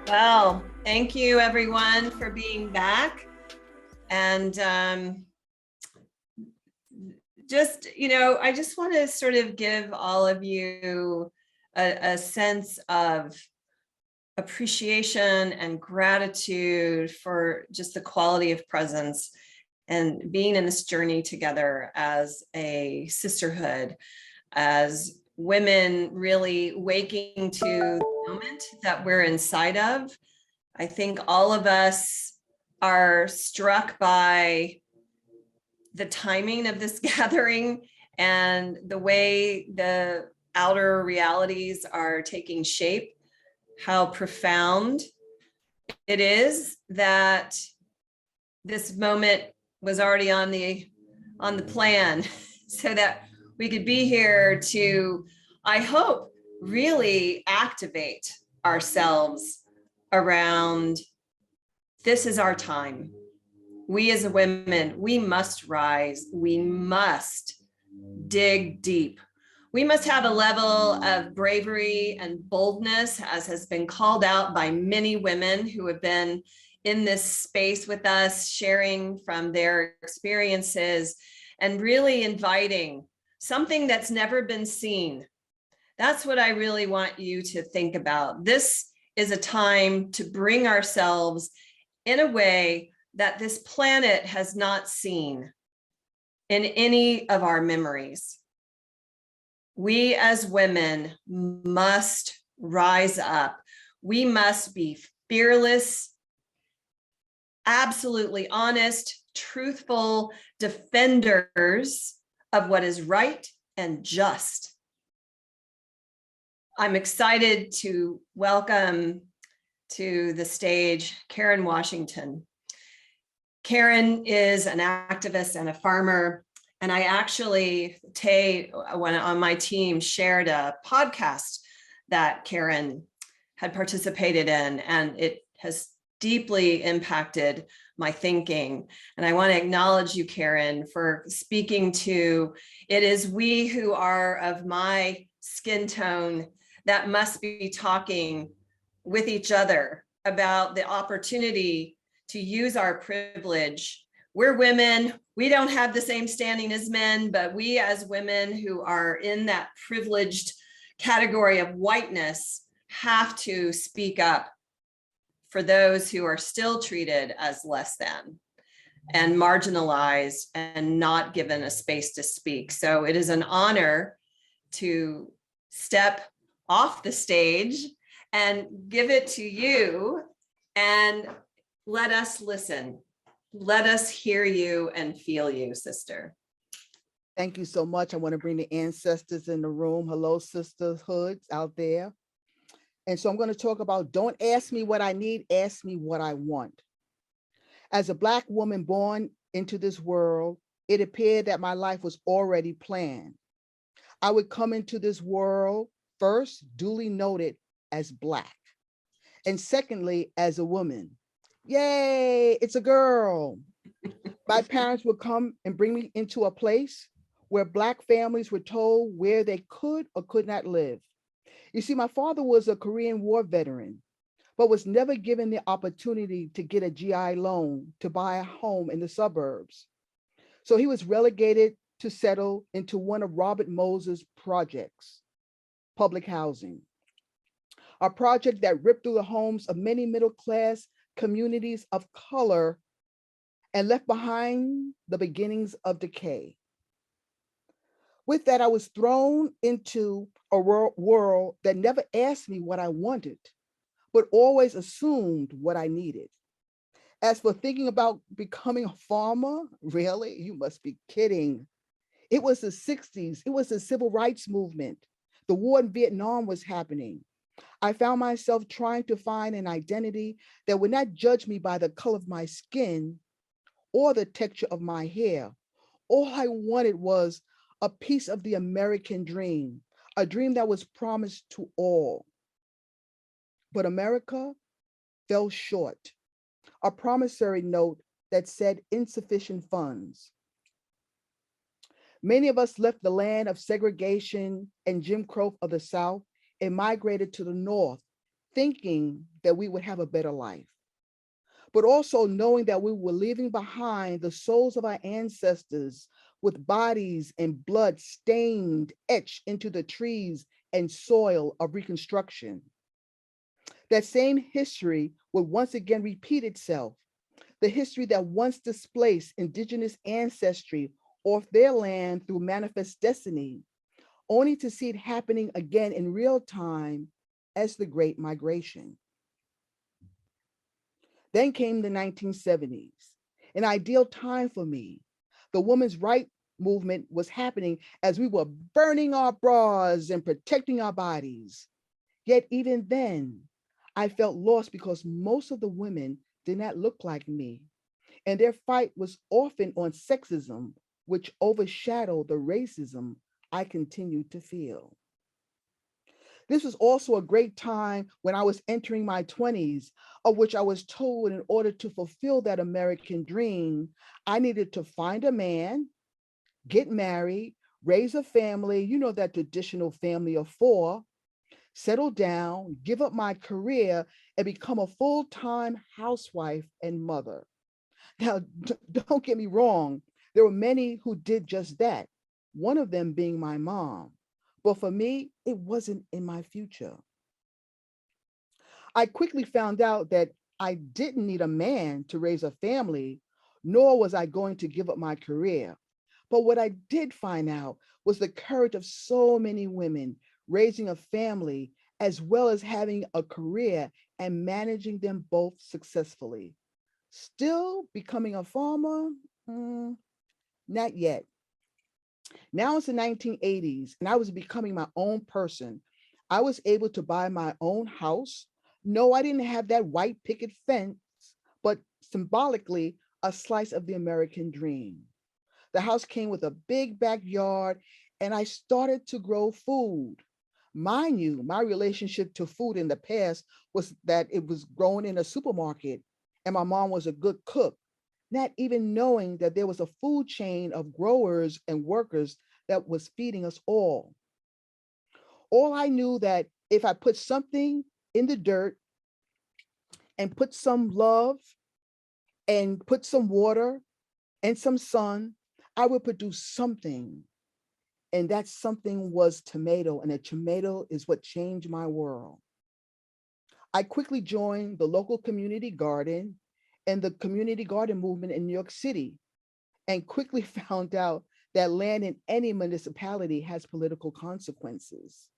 Well, thank you everyone for being back. And I just want to sort of give all of you a sense of appreciation and gratitude for just the quality of presence and being in this journey together as a sisterhood, as women really waking to the moment that we're inside of. I think all of us are struck by the timing of this gathering and the way the outer realities are taking shape, how profound it is that this moment was already on the plan so that we could be here to, I hope, really activate ourselves around this is our time. We as women, we must rise. We must dig deep. We must have a level of bravery and boldness, as has been called out by many women who have been in this space with us, sharing from their experiences and really inviting something that's never been seen. That's what I really want you to think about. This is a time to bring ourselves in a way that this planet has not seen in any of our memories. We as women must rise up. We must be fearless, absolutely honest, truthful defenders of what is right and just. I'm excited to welcome to the stage Karen Washington. Karen is an activist and a farmer, and I actually, when on my team, shared a podcast that Karen had participated in, and it has deeply impacted my thinking. And I want to acknowledge you, Karen, for speaking to, it is we who are of my skin tone that must be talking with each other about the opportunity to use our privilege. We're women, we don't have the same standing as men, but we as women who are in that privileged category of whiteness have to speak up for those who are still treated as less than and marginalized and not given a space to speak. So it is an honor to step off the stage and give it to you and let us listen. Let us hear you and feel you, sister. Thank you so much. I want to bring the ancestors in the room. Hello, sisterhoods out there. And so I'm going to talk about, don't ask me what I need, ask me what I want. As a Black woman born into this world, it appeared that my life was already planned. I would come into this world first, duly noted as Black, and secondly, as a woman. Yay, it's a girl. My parents would come and bring me into a place where Black families were told where they could or could not live. You see, my father was a Korean War veteran, but was never given the opportunity to get a GI loan to buy a home in the suburbs. So he was relegated to settle into one of Robert Moses' projects, public housing, a project that ripped through the homes of many middle-class communities of color and left behind the beginnings of decay. With that, I was thrown into a world that never asked me what I wanted, but always assumed what I needed. As for thinking about becoming a farmer, really? You must be kidding. It was the 60s. It was the civil rights movement. The war in Vietnam was happening. I found myself trying to find an identity that would not judge me by the color of my skin or the texture of my hair. All I wanted was a piece of the American dream, a dream that was promised to all. But America fell short, a promissory note that said insufficient funds. Many of us left the land of segregation and Jim Crow of the South and migrated to the North thinking that we would have a better life, but also knowing that we were leaving behind the souls of our ancestors with bodies and blood stained, etched into the trees and soil of Reconstruction. That same history would once again repeat itself, the history that once displaced indigenous ancestry off their land through manifest destiny, only to see it happening again in real time as the Great Migration. Then came the 1970s, an ideal time for me. The women's rights movement was happening as we were burning our bras and protecting our bodies. Yet even then, I felt lost because most of the women did not look like me, and their fight was often on sexism, which overshadowed the racism I continued to feel. This was also a great time when I was entering my 20s, of which I was told in order to fulfill that American dream, I needed to find a man, get married, raise a family, you know, that traditional family of four, settle down, give up my career, and become a full-time housewife and mother. Now, don't get me wrong, there were many who did just that, one of them being my mom. But for me, it wasn't in my future. I quickly found out that I didn't need a man to raise a family, nor was I going to give up my career. But what I did find out was the courage of so many women raising a family, as well as having a career and managing them both successfully. Still becoming a farmer? Not yet. Now it's the 1980s, and I was becoming my own person. I was able to buy my own house. No, I didn't have that white picket fence, but symbolically, a slice of the American dream. The house came with a big backyard, and I started to grow food. Mind you, my relationship to food in the past was that it was grown in a supermarket, and my mom was a good cook, not even knowing that there was a food chain of growers and workers that was feeding us all. All I knew that if I put something in the dirt and put some love and put some water and some sun, I would produce something. And that something was tomato, and a tomato is what changed my world. I quickly joined the local community garden and the community garden movement in New York City, and quickly found out that land in any municipality has political consequences.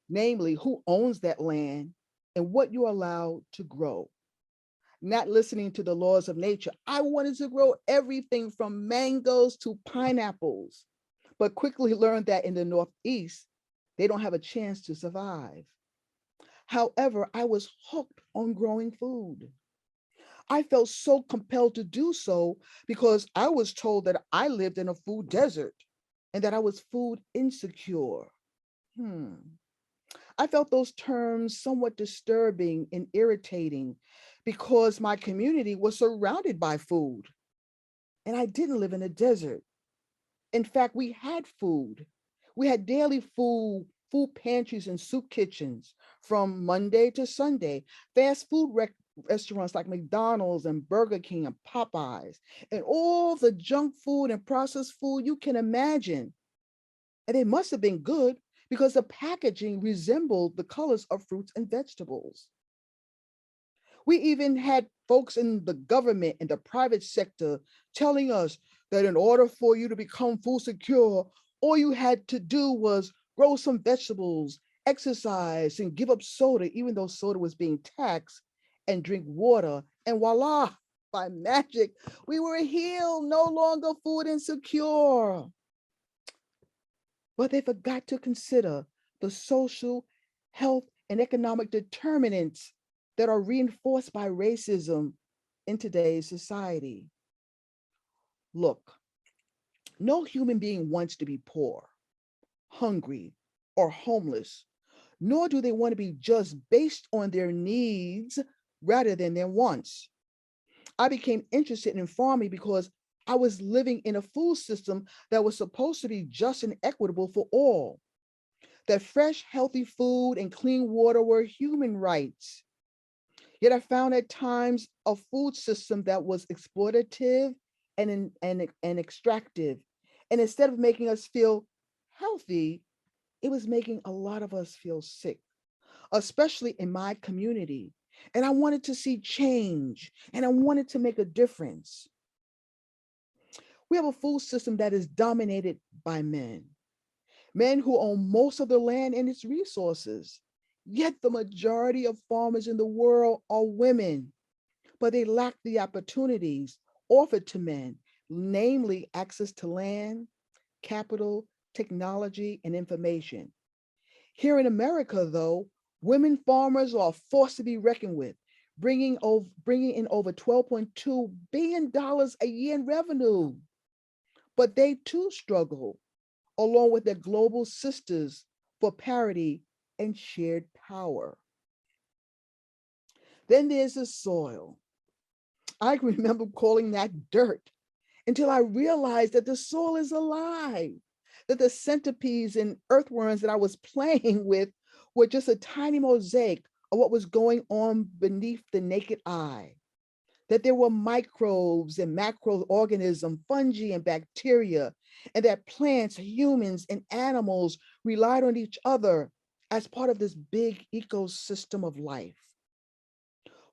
Namely, who owns that land and what you're allowed to grow. Not listening to the laws of nature. I wanted to grow everything from mangoes to pineapples, but quickly learned that in the Northeast, they don't have a chance to survive. However, I was hooked on growing food. I felt so compelled to do so because I was told that I lived in a food desert and that I was food insecure. Hmm. I felt those terms somewhat disturbing and irritating because my community was surrounded by food and I didn't live in a desert. In fact, we had food. We had daily food pantries and soup kitchens from Monday to Sunday, fast food restaurants like McDonald's and Burger King and Popeyes, and all the junk food and processed food you can imagine. And they must have been good because the packaging resembled the colors of fruits and vegetables. We even had folks in the government and the private sector telling us that in order for you to become food secure, all you had to do was grow some vegetables, exercise, and give up soda, even though soda was being taxed, and drink water. And voila, by magic, we were healed, no longer food insecure. But they forgot to consider the social, health, and economic determinants that are reinforced by racism in today's society. Look, no human being wants to be poor, hungry, or homeless, nor do they want to be judged based on their needs rather than their wants. I became interested in farming because I was living in a food system that was supposed to be just and equitable for all. that fresh, healthy food and clean water were human rights. Yet I found at times a food system that was exploitative and extractive. And instead of making us feel healthy, it was making a lot of us feel sick, especially in my community. And I wanted to see change and I wanted to make a difference. We have a food system that is dominated by men who own most of the land and its resources. Yet the majority of farmers in the world are women, but they lack the opportunities offered to men, namely access to land, capital, technology, and information. Here in America, though, women farmers are a force to be reckoned with, bringing in over $12.2 billion a year in revenue. But they too struggle, along with their global sisters, for parity and shared power. Then there's the soil. I remember calling that dirt until I realized that the soil is alive, that the centipedes and earthworms that I was playing with were just a tiny mosaic of what was going on beneath the naked eye, that there were microbes and macroorganisms, fungi and bacteria, and that plants, humans, and animals relied on each other as part of this big ecosystem of life.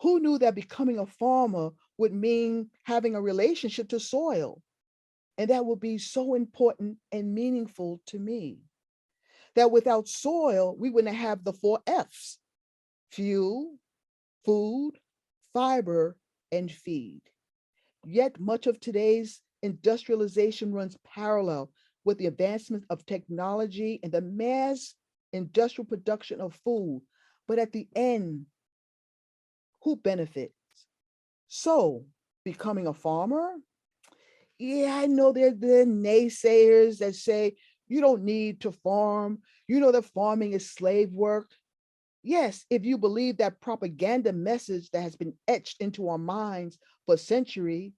Who knew that becoming a farmer would mean having a relationship to soil? And that would be so important and meaningful to me. That without soil, we wouldn't have the 4 F's: fuel, food, fiber, and feed. Yet much of today's industrialization runs parallel with the advancement of technology and the mass industrial production of food. But at the end, who benefits? So, becoming a farmer? Yeah, I know there are naysayers that say you don't need to farm. You know that farming is slave work. Yes, if you believe that propaganda message that has been etched into our minds for centuries,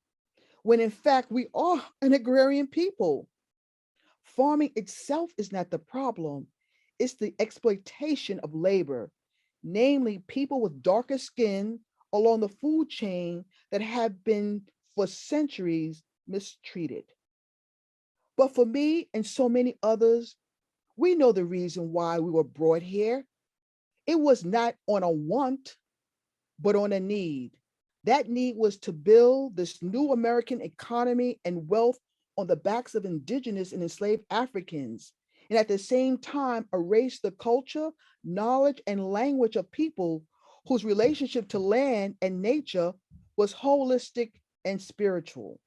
when in fact we are an agrarian people. Farming itself is not the problem, it's the exploitation of labor, namely people with darker skin along the food chain that have been for centuries mistreated. But for me and so many others, we know the reason why we were brought here. It was not on a want, but on a need. That need was to build this new American economy and wealth on the backs of indigenous and enslaved Africans, and at the same time erase the culture, knowledge, and language of people whose relationship to land and nature was holistic and spiritual.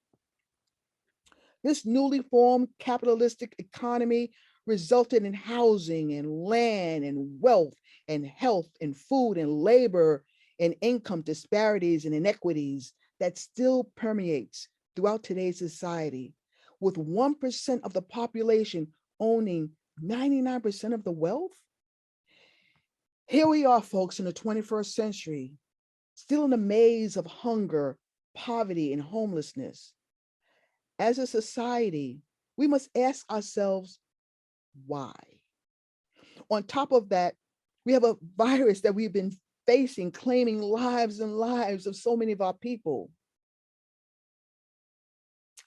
This newly formed capitalistic economy resulted in housing and land and wealth and health and food and labor and income disparities and inequities that still permeates throughout today's society, with 1% of the population owning 99% of the wealth. Here we are, folks, in the 21st century, still in a maze of hunger, poverty, and homelessness. As a society, we must ask ourselves, why? On top of that, we have a virus that we've been facing, claiming lives and lives of so many of our people.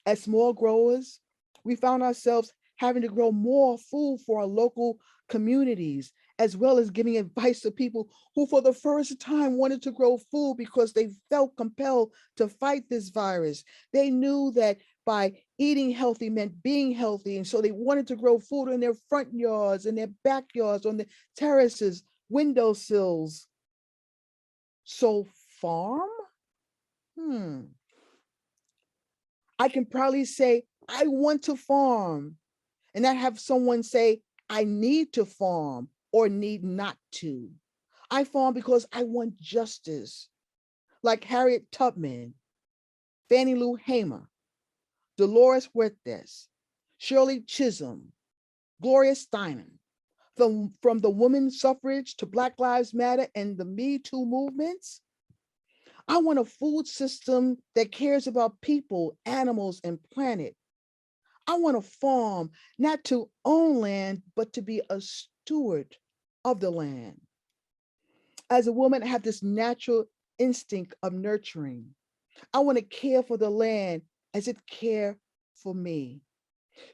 As small growers, we found ourselves having to grow more food for our local communities, as well as giving advice to people who for the first time wanted to grow food because they felt compelled to fight this virus. They knew that by eating healthy meant being healthy, and so they wanted to grow food in their front yards, in their backyards, on the terraces, windowsills. So farm? I can probably say, I want to farm, and not have someone say, I need to farm or need not to. I farm because I want justice, like Harriet Tubman, Fannie Lou Hamer, Dolores Huertas, Shirley Chisholm, Gloria Steinem. From the women's suffrage to Black Lives Matter and the Me Too movements, I want a food system that cares about people, animals, and planet. I want to farm, not to own land, but to be a steward steward of the land. As a woman, I have this natural instinct of nurturing. I want to care for the land as it cares for me.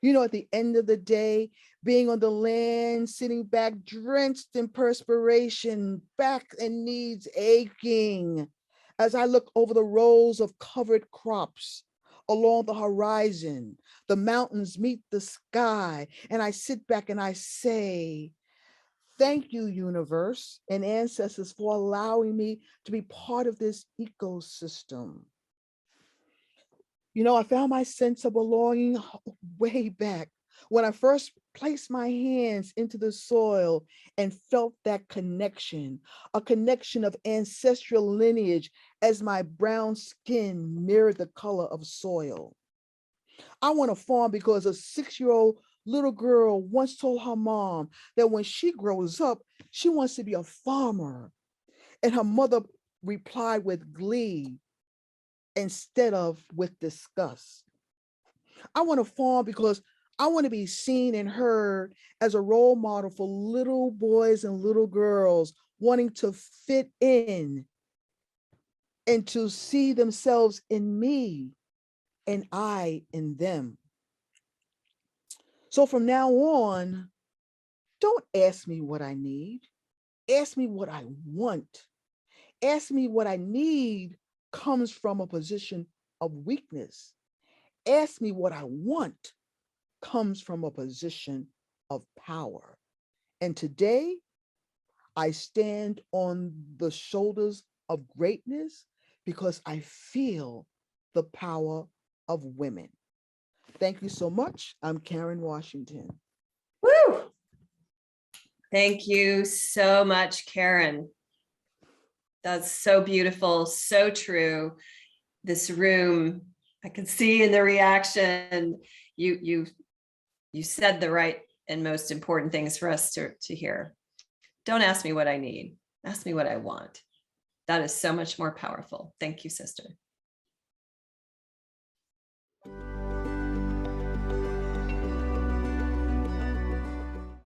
You know, at the end of the day, being on the land, sitting back, drenched in perspiration, back and knees aching, as I look over the rows of covered crops along the horizon, the mountains meet the sky, and I sit back and I say, thank you, universe and ancestors, for allowing me to be part of this ecosystem. You know, I found my sense of belonging way back when I first placed my hands into the soil and felt that connection, a connection of ancestral lineage as my brown skin mirrored the color of soil. I want to farm because a 6-year-old little girl once told her mom that when she grows up, she wants to be a farmer. And her mother replied with glee instead of with disgust. I want to farm because I want to be seen and heard as a role model for little boys and little girls wanting to fit in and to see themselves in me and I in them. So from now on, don't ask me what I need. Ask me what I want. Ask me what I need comes from a position of weakness. Ask me what I want comes from a position of power. And today, I stand on the shoulders of greatness because I feel the power of women. Thank you so much. I'm Karen Washington. Woo! Thank you so much, Karen. That's so beautiful, so true. This room, I can see in the reaction, you said the right and most important things for us to hear. Don't ask me what I need. Ask me what I want. That is so much more powerful. Thank you, sister.